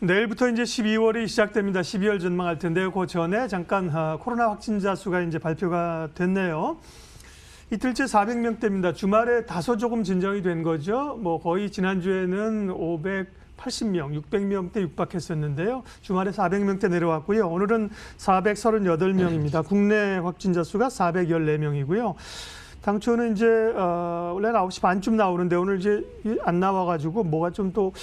내일부터 이제 12월이 시작됩니다. 12월 전망할 텐데요. 그 전에 잠깐 코로나 확진자 수가 이제 발표가 됐네요. 이틀째 400명대입니다. 주말에 다소 조금 진정이 된 거죠. 뭐 거의 지난주에는 580명, 600명대 육박했었는데요. 주말에 400명대 내려왔고요. 오늘은 438명입니다. 국내 확진자 수가 414명이고요. 당초는 이제 원래는 9시 반쯤 나오는데 오늘 이제 안 나와가지고 뭐가 좀 또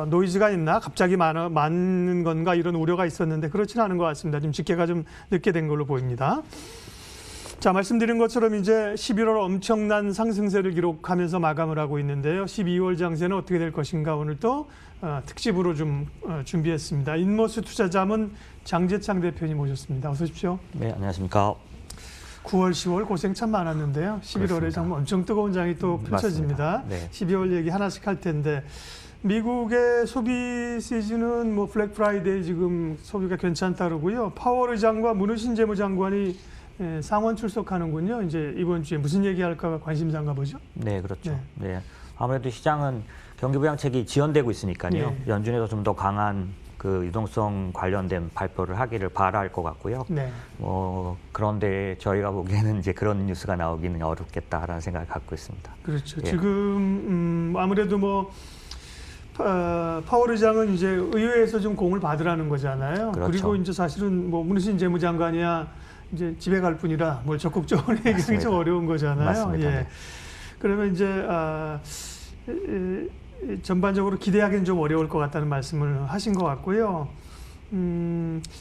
노이즈가 있나 갑자기 많은 건가 이런 우려가 있었는데 그렇지는 않은 것 같습니다. 지금 집계가 좀 늦게 된 걸로 보입니다. 자, 말씀드린 것처럼 이제 11월 엄청난 상승세를 기록하면서 마감을 하고 있는데요. 12월 장세는 어떻게 될 것인가 오늘 또 특집으로 좀 준비했습니다. 인머스 투자자문 장재창 대표님 모셨습니다. 어서 오십시오. 네, 안녕하십니까. 9월, 10월 고생 참 많았는데요. 11월에 정말 엄청 뜨거운 장이 또 펼쳐집니다. 네. 12월 얘기 하나씩 할 텐데 미국의 소비 시즌은 뭐 블랙 프라이데이 지금 소비가 괜찮다 그러고요. 파월 의장과 문우신 재무장관이 상원 출석하는군요. 이제 이번 주에 무슨 얘기할까 관심사인가 보죠? 네, 그렇죠. 네. 아무래도 시장은 경기 부양책이 지연되고 있으니까요. 네. 연준에서 좀 더 강한 그 유동성 관련된 발표를 하기를 바랄 것 같고요. 네. 그런데 저희가 보기에는 이제 그런 뉴스가 나오기는 어렵겠다라는 생각을 갖고 있습니다. 그렇죠. 예. 지금 아무래도 뭐 파월 의장은 이제 의회에서 좀 공을 받으라는 거잖아요. 그렇죠. 그리고 이제 사실은 뭐 문우신 재무장관이야 이제 집에 갈 뿐이라 뭘 적극적으로 얘기하기 좀 어려운 거잖아요. 맞습니다. 예. 네. 그러면 이제 전반적으로 기대하기는 좀 어려울 것 같다는 말씀을 하신 것 같고요.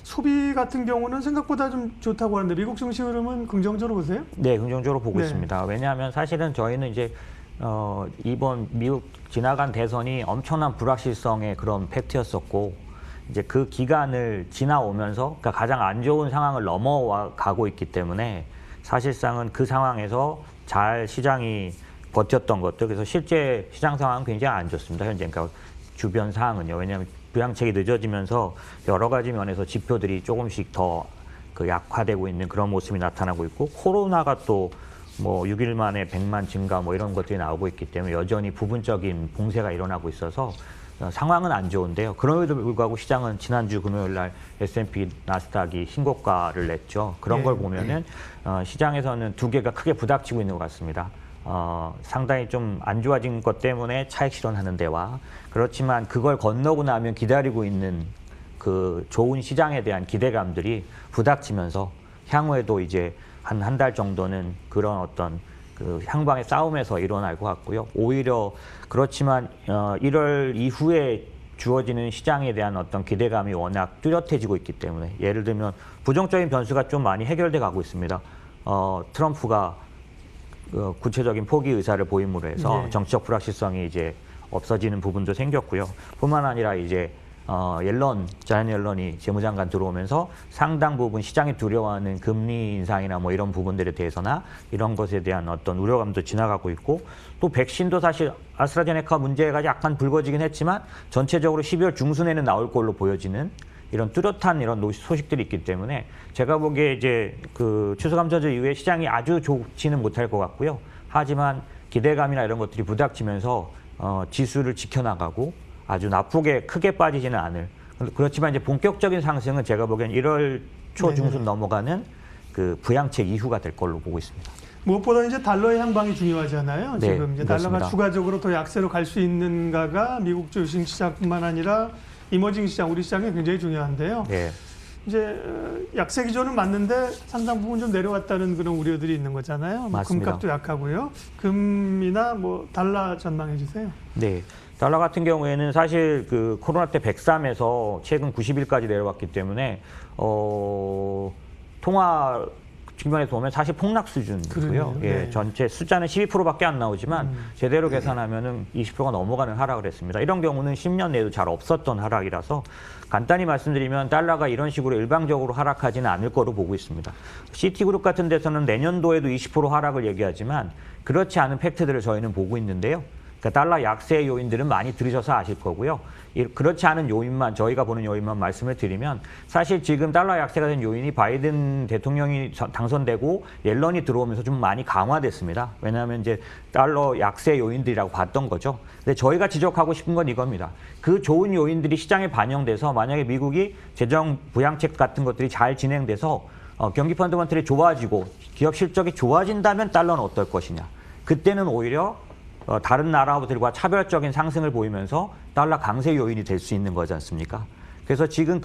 소비 같은 경우는 생각보다 좀 좋다고 하는데 미국 증시 흐름은 긍정적으로 보세요? 네, 긍정적으로 보고 네. 있습니다. 왜냐하면 사실은 저희는 이제 이번 미국 지나간 대선이 엄청난 불확실성의 그런 팩트였었고 이제 그 기간을 지나오면서 그러니까 가장 안 좋은 상황을 넘어와 가고 있기 때문에 사실상은 그 상황에서 잘 시장이 버텼던 것들, 그래서 실제 시장 상황은 굉장히 안 좋습니다. 현재 그러니까 주변 상황은요. 왜냐하면 부양책이 늦어지면서 여러 가지 면에서 지표들이 조금씩 더 그 약화되고 있는 그런 모습이 나타나고 있고 코로나가 또 뭐 6일 만에 100만 증가 뭐 이런 것들이 나오고 있기 때문에 여전히 부분적인 봉쇄가 일어나고 있어서 상황은 안 좋은데요. 그럼에도 불구하고 시장은 지난주 금요일 날 S&P 나스닥이 신고가를 냈죠. 그런 걸 보면은 시장에서는 두 개가 크게 부닥치고 있는 것 같습니다. 상당히 좀 안 좋아진 것 때문에 차익 실현하는 데와 그렇지만 그걸 건너고 나면 기다리고 있는 그 좋은 시장에 대한 기대감들이 부닥치면서 향후에도 이제 한 달 정도는 그런 어떤 그 향방의 싸움에서 일어날 것 같고요. 오히려 그렇지만 1월 이후에 주어지는 시장에 대한 어떤 기대감이 워낙 뚜렷해지고 있기 때문에 예를 들면 부정적인 변수가 좀 많이 해결돼 가고 있습니다. 트럼프가 구체적인 포기 의사를 보임으로 해서 네. 정치적 불확실성이 이제 없어지는 부분도 생겼고요. 뿐만 아니라 이제 자연 옐런이 재무장관 들어오면서 상당 부분 시장이 두려워하는 금리 인상이나 뭐 이런 부분들에 대해서나 이런 것에 대한 어떤 우려감도 지나가고 있고 또 백신도 사실 아스트라제네카 문제가 약간 불거지긴 했지만 전체적으로 12월 중순에는 나올 걸로 보여지는 이런 뚜렷한 이런 소식들이 있기 때문에 제가 보기에 이제 그 추수감사절 이후에 시장이 아주 좋지는 못할 것 같고요. 하지만 기대감이나 이런 것들이 부닥치면서 지수를 지켜나가고 아주 나쁘게 크게 빠지지는 않을. 그렇지만 이제 본격적인 상승은 제가 보기엔 1월 초 중순 넘어가는 그 부양책 이후가 될 걸로 보고 있습니다. 무엇보다 이제 달러의 향방이 중요하잖아요. 네, 지금 이제 달러가 그렇습니다. 추가적으로 더 약세로 갈 수 있는가가 미국 주식 시장뿐만 아니라 이머징 시장, 우리 시장이 굉장히 중요한데요. 네. 이제 약세 기조는 맞는데 상당 부분 좀 내려왔다는 그런 우려들이 있는 거잖아요. 맞습니다. 금값도 약하고요. 금이나 뭐 달러 전망해 주세요. 네. 달러 같은 경우에는 사실 그 코로나 때 103에서 최근 90일까지 내려왔기 때문에 통화 측면에서 보면 사실 폭락 수준이고요. 그러네요. 예, 네. 전체 숫자는 12%밖에 안 나오지만 제대로 계산하면은 20%가 넘어가는 하락을 했습니다. 이런 경우는 10년 내에도 잘 없었던 하락이라서 간단히 말씀드리면 달러가 이런 식으로 일방적으로 하락하지는 않을 거로 보고 있습니다. 시티그룹 같은 데서는 내년도에도 20% 하락을 얘기하지만 그렇지 않은 팩트들을 저희는 보고 있는데요. 그러니까 달러 약세 요인들은 많이 들으셔서 아실 거고요. 그렇지 않은 요인만, 저희가 보는 요인만 말씀을 드리면, 사실 지금 달러 약세가 된 요인이 바이든 대통령이 당선되고 옐런이 들어오면서 좀 많이 강화됐습니다. 왜냐하면 이제 달러 약세 요인들이라고 봤던 거죠. 근데 저희가 지적하고 싶은 건 이겁니다. 그 좋은 요인들이 시장에 반영돼서 만약에 미국이 재정 부양책 같은 것들이 잘 진행돼서 경기 펀더먼털이 좋아지고 기업 실적이 좋아진다면 달러는 어떨 것이냐. 그때는 오히려 다른 나라들과 차별적인 상승을 보이면서 달러 강세 요인이 될 수 있는 거지 않습니까? 그래서 지금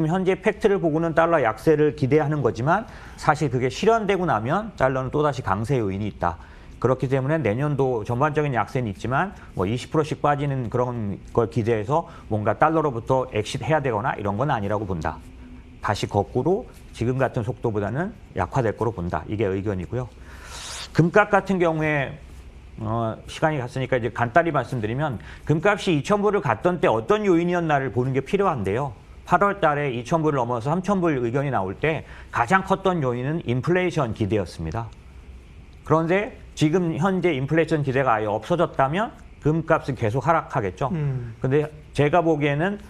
현재 팩트를 보고는 달러 약세를 기대하는 거지만 사실 그게 실현되고 나면 달러는 또다시 강세 요인이 있다. 그렇기 때문에 내년도 전반적인 약세는 있지만 뭐 20%씩 빠지는 그런 걸 기대해서 뭔가 달러로부터 엑싯해야 되거나 이런 건 아니라고 본다. 다시 거꾸로 지금 같은 속도보다는 약화될 거로 본다. 이게 의견이고요. 금값 같은 경우에 시간이 갔으니까 이제 간단히 말씀드리면 금값이 2,000불을 갔던 때 어떤 요인이었나를 보는 게 필요한데요. 8월 달에 2,000불을 넘어서 3,000불 의견이 나올 때 가장 컸던 요인은 인플레이션 기대였습니다. 그런데 지금 현재 인플레이션 기대가 아예 없어졌다면 금값은 계속 하락하겠죠. 근데 제가 보기에는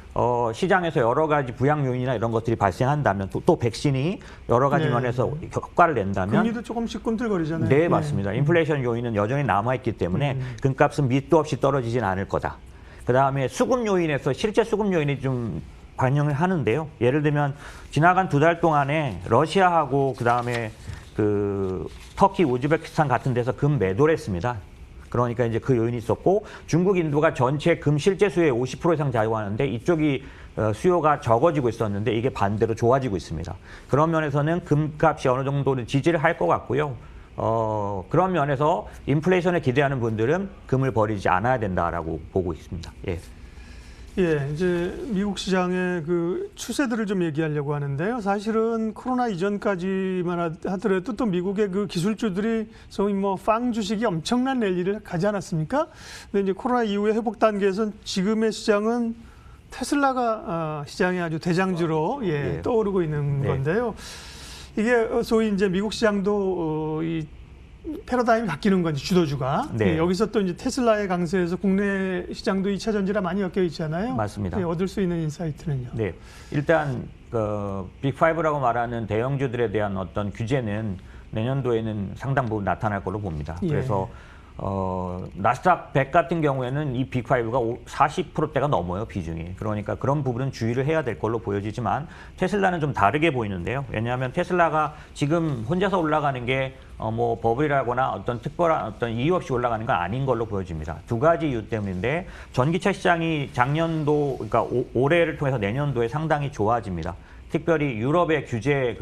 시장에서 여러 가지 부양 요인이나 이런 것들이 발생한다면 또 백신이 여러 가지 면에서 효과를 낸다면 금리도 조금씩 꿈틀거리잖아요. 네, 맞습니다. 인플레이션 요인은 여전히 남아있기 때문에 금값은 밑도 없이 떨어지진 않을 거다. 그다음에 수급 요인에서 실제 수급 요인이 좀 반영을 하는데요. 예를 들면 지나간 2달 동안에 러시아하고 그다음에 터키, 우즈베키스탄 같은 데서 금 매도를 했습니다. 그러니까 이제 그 요인이 있었고 중국, 인도가 전체 금 실제 수요의 50% 이상 자유하는데 이쪽이 수요가 적어지고 있었는데 이게 반대로 좋아지고 있습니다. 그런 면에서는 금값이 어느 정도는 지지를 할 것 같고요. 그런 면에서 인플레이션을 기대하는 분들은 금을 버리지 않아야 된다라고 보고 있습니다. 예. 예, 이제 미국 시장의 그 추세들을 좀 얘기하려고 하는데요. 사실은 코로나 이전까지만 하더라도 또 미국의 그 기술주들이 소위 뭐 빵 주식이 엄청난 랠리를 가지 않았습니까? 근데 이제 코로나 이후의 회복 단계에선 지금의 시장은 테슬라가 시장의 아주 대장주로 떠오르고 있는 건데요. 이게 소위 이제 미국 시장도 이 패러다임이 바뀌는 건지 주도주가 여기서 또 이제 테슬라의 강세에서 국내 시장도 2차 전지라 많이 엮여 있잖아요. 맞습니다. 얻을 수 있는 인사이트는요. 네, 일단 빅5라고 말하는 대형주들에 대한 어떤 규제는 내년도에는 상당 부분 나타날 걸로 봅니다. 그래서 나스닥 100 같은 경우에는 이 빅5가 40%대가 넘어요, 비중이. 그러니까 그런 부분은 주의를 해야 될 걸로 보여지지만 테슬라는 좀 다르게 보이는데요. 왜냐하면 테슬라가 지금 혼자서 올라가는 게 뭐 버블이라거나 어떤 특별한 어떤 이유 없이 올라가는 건 아닌 걸로 보여집니다. 2가지 이유 때문인데 전기차 시장이 작년도, 그러니까 올해를 통해서 내년도에 상당히 좋아집니다. 특별히 유럽의 규제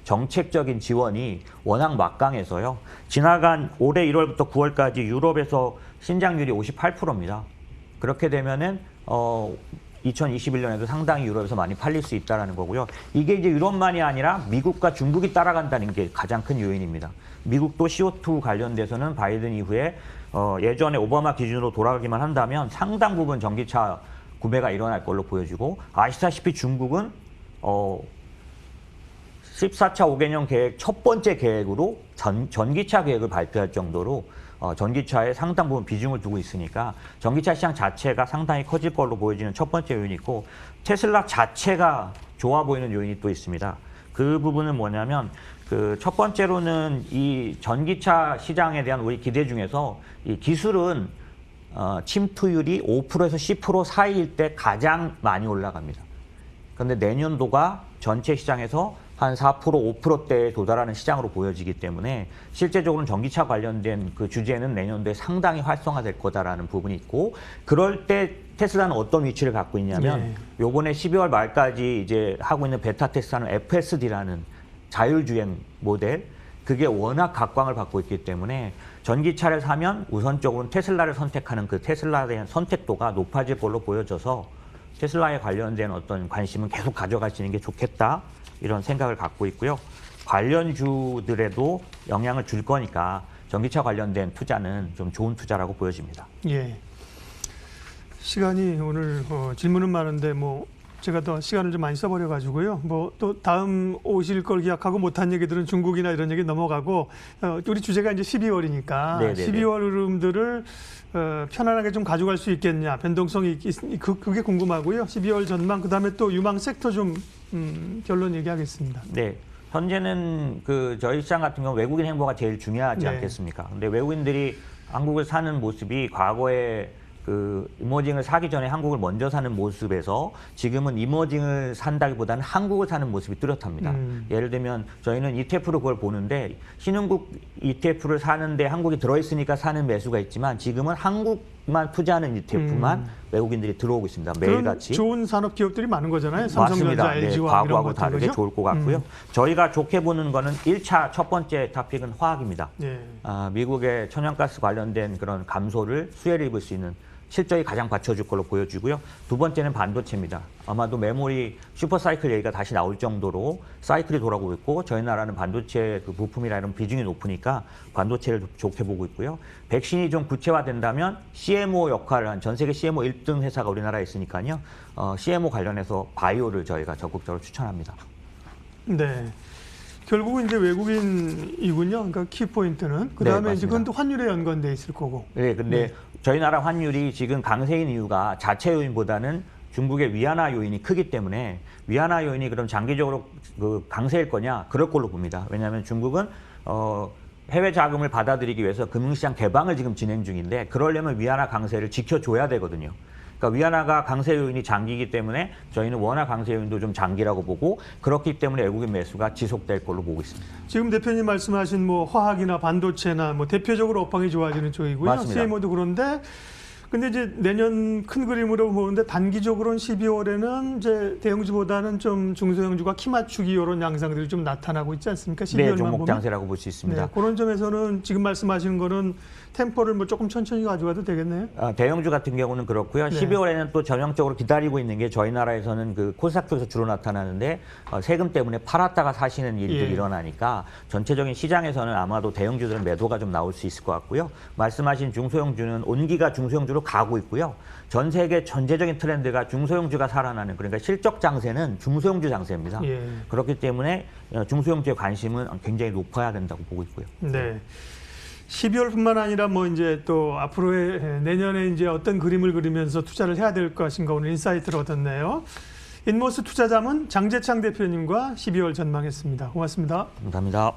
정책적인 지원이 워낙 막강해서요. 지나간 올해 1월부터 9월까지 유럽에서 신장률이 58%입니다. 그렇게 되면은 2021년에도 상당히 유럽에서 많이 팔릴 수 있다는 거고요. 이게 이제 유럽만이 아니라 미국과 중국이 따라간다는 게 가장 큰 요인입니다. 미국도 CO2 관련돼서는 바이든 이후에 예전에 오바마 기준으로 돌아가기만 한다면 상당 부분 전기차 구매가 일어날 걸로 보여지고, 아시다시피 중국은 14차 5개년 계획 첫 번째 계획으로 전기차 계획을 발표할 정도로 전기차에 상당 부분 비중을 두고 있으니까 전기차 시장 자체가 상당히 커질 걸로 보여지는 첫 번째 요인이 있고, 테슬라 자체가 좋아 보이는 요인이 또 있습니다. 그 부분은 뭐냐면 첫 번째로는 이 전기차 시장에 대한 우리 기대 중에서 이 기술은 침투율이 5%에서 10% 사이일 때 가장 많이 올라갑니다. 그런데 내년도가 전체 시장에서 한 4%, 5%대에 도달하는 시장으로 보여지기 때문에 실제적으로는 전기차 관련된 그 주제는 내년도에 상당히 활성화될 거다라는 부분이 있고, 그럴 때 테슬라는 어떤 위치를 갖고 있냐면 요번에 12월 말까지 이제 하고 있는 베타 테스트하는 FSD라는 자율주행 모델, 그게 워낙 각광을 받고 있기 때문에 전기차를 사면 우선적으로 테슬라를 선택하는 그 테슬라에 대한 선택도가 높아질 걸로 보여져서 테슬라에 관련된 어떤 관심은 계속 가져가시는 게 좋겠다, 이런 생각을 갖고 있고요. 관련주들에도 영향을 줄 거니까 전기차 관련된 투자는 좀 좋은 투자라고 보여집니다. 예. 시간이 오늘 질문은 많은데 뭐 제가 더 시간을 좀 많이 써버려 가지고요. 뭐 또 다음 오실 걸 기약하고 못한 얘기들은 중국이나 이런 얘기 넘어가고 우리 주제가 이제 12월이니까 네네네. 12월 흐름들을 편안하게 좀 가져갈 수 있겠냐, 변동성이 그게 궁금하고요. 12월 전망, 그다음에 또 유망 섹터 좀 결론 얘기하겠습니다. 네. 현재는 그 저희 시장 같은 경우 외국인 행보가 제일 중요하지 네. 않겠습니까? 근데 외국인들이 한국을 사는 모습이 과거에 그 이머징을 사기 전에 한국을 먼저 사는 모습에서 지금은 이머징을 산다기보다는 한국을 사는 모습이 뚜렷합니다. 예를 들면 저희는 ETF로 그걸 보는데 신흥국 ETF를 사는데 한국이 들어있으니까 사는 매수가 있지만 지금은 한국만 투자하는 ETF만 외국인들이 들어오고 있습니다. 매일같이. 그런 좋은 산업 기업들이 많은 거잖아요. 삼성전자, 맞습니다. LG와 네, 이런 과거하고 것들, 다르게 그죠? 좋을 것 같고요. 저희가 좋게 보는 거는 1차 첫 번째 토픽은 화학입니다. 예. 미국의 천연가스 관련된 그런 감소를 수혜를 입을 수 있는 실적이 가장 받쳐줄 걸로 보여지고요. 두 번째는 반도체입니다. 아마도 메모리 슈퍼사이클 얘기가 다시 나올 정도로 사이클이 돌아오고 있고 저희 나라는 반도체 그 부품이나 이런 비중이 높으니까 반도체를 좋게 보고 있고요. 백신이 좀 구체화된다면 CMO 역할을 한 전 세계 CMO 1등 회사가 우리나라에 있으니까요. CMO 관련해서 바이오를 저희가 적극적으로 추천합니다. 네. 결국은 이제 외국인이군요. 그러니까 키포인트는. 그 다음에 네, 이제 맞습니다. 그건 또 환율에 연관돼 있을 거고. 네, 근데 저희 나라 환율이 지금 강세인 이유가 자체 요인보다는 중국의 위안화 요인이 크기 때문에 위안화 요인이 그럼 장기적으로 그 강세일 거냐? 그럴 걸로 봅니다. 왜냐하면 중국은 해외 자금을 받아들이기 위해서 금융시장 개방을 지금 진행 중인데 그러려면 위안화 강세를 지켜줘야 되거든요. 그러니까 위안화가 강세 요인이 장기이기 때문에 저희는 원화 강세 요인도 좀 장기라고 보고 그렇기 때문에 외국인 매수가 지속될 걸로 보고 있습니다. 지금 대표님 말씀하신 뭐 화학이나 반도체나 뭐 대표적으로 업황이 좋아지는 쪽이고요. 맞습니다. CMO도 그런데 근데 이제 내년 큰 그림으로 보는데 단기적으로는 12월에는 이제 대형주보다는 좀 중소형주가 키 맞추기 이런 양상들이 좀 나타나고 있지 않습니까? 12월만 네, 종목 보면. 장세라고 볼 수 있습니다. 네, 그런 점에서는 지금 말씀하시는 거는 템포를 뭐 조금 천천히 가져가도 되겠네요. 대형주 같은 경우는 그렇고요. 네. 12월에는 또 전형적으로 기다리고 있는 게 저희 나라에서는 그 코스닥 쪽에서 주로 나타나는데 세금 때문에 팔았다가 사시는 일들이 예. 일어나니까 전체적인 시장에서는 아마도 대형주들은 매도가 좀 나올 수 있을 것 같고요. 말씀하신 중소형주는 온기가 중소형주로 가고 있고요. 전 세계 전체적인 트렌드가 중소형주가 살아나는 그러니까 실적 장세는 중소형주 장세입니다. 예. 그렇기 때문에 중소형주의 관심은 굉장히 높아야 된다고 보고 있고요. 네. 12월뿐만 아니라 뭐 이제 또 앞으로의 내년에 이제 어떤 그림을 그리면서 투자를 해야 될 것인가 오늘 인사이트를 얻었네요. 인모스 투자자문 장재창 대표님과 12월 전망했습니다. 고맙습니다. 감사합니다.